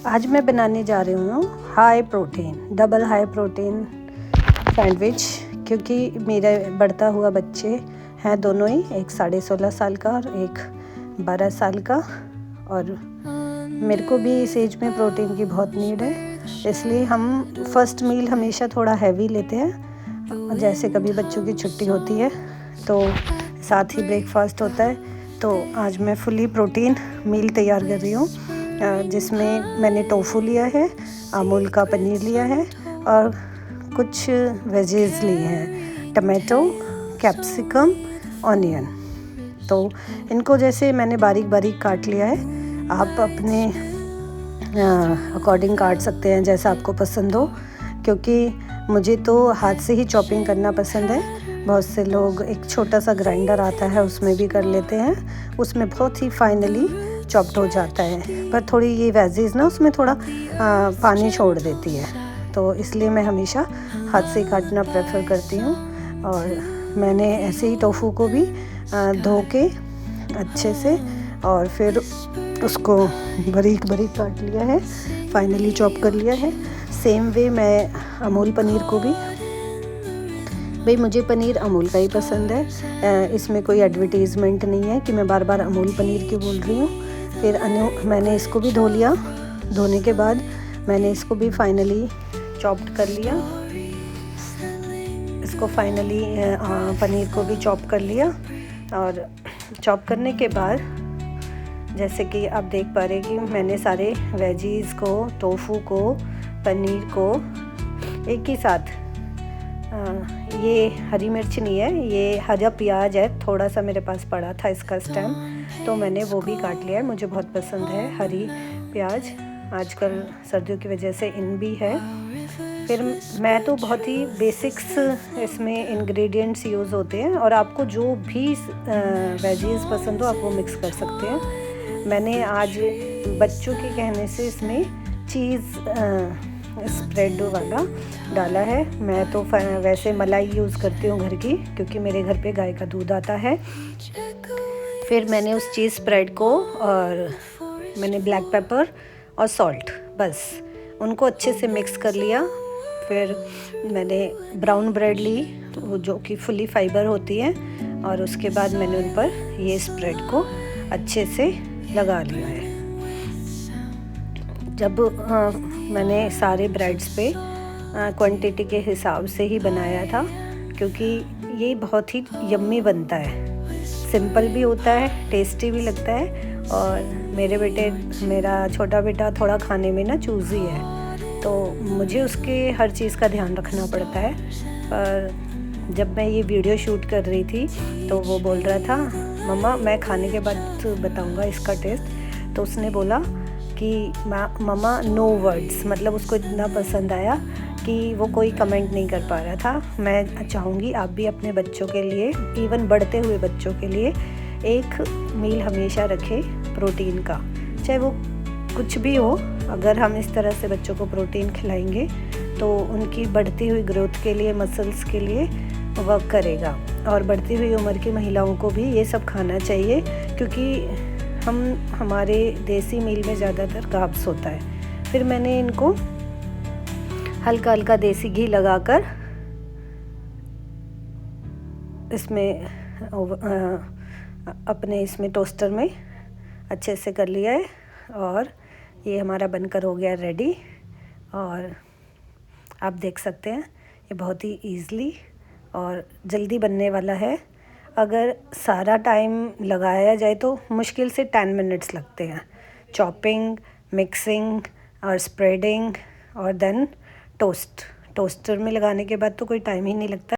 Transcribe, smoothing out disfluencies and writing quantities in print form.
आज मैं बनाने जा रही हूँ high protein, double high protein sandwich, क्योंकि मेरे बढ़ता हुआ बच्चे हैं दोनों ही, एक 16.5 साल का और एक 12 साल का, और मेरे को भी इस एज में प्रोटीन की बहुत नीड है। इसलिए हम फर्स्ट मील हमेशा थोड़ा हैवी लेते हैं। जैसे कभी बच्चों की छुट्टी होती है तो साथ ही ब्रेकफास्ट होता है। तो आज मैं फुली प्रोटीन मील तैयार कर रही हूँ, जिसमें मैंने टोफू लिया है, अमूल का पनीर लिया है और कुछ वेजेस लिए हैं, टमाटो, कैप्सिकम, ऑनियन। तो इनको जैसे मैंने बारीक बारीक काट लिया है। आप अपने अकॉर्डिंग काट सकते हैं जैसा आपको पसंद हो, क्योंकि मुझे तो हाथ से ही चॉपिंग करना पसंद है। बहुत से लोग एक छोटा सा ग्राइंडर आता है उसमें भी कर लेते हैं, उसमें बहुत ही फाइनली चॉप्ड हो जाता है, पर थोड़ी ये वेजीज ना उसमें थोड़ा पानी छोड़ देती है, तो इसलिए मैं हमेशा हाथ से काटना प्रेफर करती हूँ। और मैंने ऐसे ही टोफू को भी धो के अच्छे से और फिर उसको बारीक बारीक काट लिया है, फाइनली चॉप कर लिया है। सेम वे मैं अमूल पनीर को भी, भाई मुझे पनीर अमूल का ही पसंद है, इसमें कोई एडवर्टीज़मेंट नहीं है कि मैं बार बार अमूल पनीर की बोल रही हूँ। फिर मैंने इसको भी धो लिया। धोने के बाद मैंने इसको भी फाइनली चॉप्ड कर लिया। इसको फाइनली पनीर को भी चॉप कर लिया, और चॉप करने के बाद जैसे कि आप देख पा रहे कि मैंने सारे वेजीज़ को, टोफू को, पनीर को एक ही साथ, ये हरी मिर्च नहीं है, ये हरा प्याज है, थोड़ा सा मेरे पास पड़ा था इसका स्टेम, तो मैंने वो भी काट लिया है। मुझे बहुत पसंद है हरी प्याज, आजकल सर्दियों की वजह से इन भी है। फिर मैं तो बहुत ही बेसिक्स इसमें इंग्रेडिएंट्स यूज़ होते हैं, और आपको जो भी वेजीज़ पसंद हो आप वो मिक्स कर सकते हैं। मैंने आज बच्चों के कहने से इसमें चीज़ स्प्रेड वाला डाला है। मैं तो वैसे मलाई यूज़ करती हूँ घर की, क्योंकि मेरे घर पे गाय का दूध आता है। फिर मैंने उस चीज़ स्प्रेड को, और मैंने ब्लैक पेपर और सॉल्ट, बस उनको अच्छे से मिक्स कर लिया। फिर मैंने ब्राउन ब्रेड ली, जो कि फुली फाइबर होती है, और उसके बाद मैंने उन पर ये स्प्रेड को अच्छे से लगा लिया है। जब मैंने सारे ब्रेड्स पे क्वांटिटी के हिसाब से ही बनाया था, क्योंकि ये बहुत ही यम्मी बनता है, सिंपल भी होता है, टेस्टी भी लगता है। और मेरा छोटा बेटा थोड़ा खाने में ना चूज़ी है, तो मुझे उसके हर चीज़ का ध्यान रखना पड़ता है। पर जब मैं ये वीडियो शूट कर रही थी तो वो बोल रहा था, मम्मा मैं खाने के बाद बताऊंगा इसका टेस्ट। तो उसने बोला कि मम्मा नो वर्ड्स, मतलब उसको इतना पसंद आया कि वो कोई कमेंट नहीं कर पा रहा था। मैं चाहूँगी आप भी अपने बच्चों के लिए, इवन बढ़ते हुए बच्चों के लिए, एक मील हमेशा रखें प्रोटीन का, चाहे वो कुछ भी हो। अगर हम इस तरह से बच्चों को प्रोटीन खिलाएंगे तो उनकी बढ़ती हुई ग्रोथ के लिए, मसल्स के लिए वर्क करेगा। और बढ़ती हुई उम्र की महिलाओं को भी ये सब खाना चाहिए, क्योंकि हमारे देसी मील में ज़्यादातर कार्ब्स होता है। फिर मैंने इनको हल्का हल्का देसी घी लगाकर इसमें अपने इसमें टोस्टर में अच्छे से कर लिया है, और ये हमारा बनकर हो गया रेडी। और आप देख सकते हैं ये बहुत ही ईज़िली और जल्दी बनने वाला है। अगर सारा टाइम लगाया जाए तो मुश्किल से 10 मिनट्स लगते हैं, चॉपिंग, मिक्सिंग और स्प्रेडिंग, और देन टोस्टर में लगाने के बाद तो कोई टाइम ही नहीं लगता।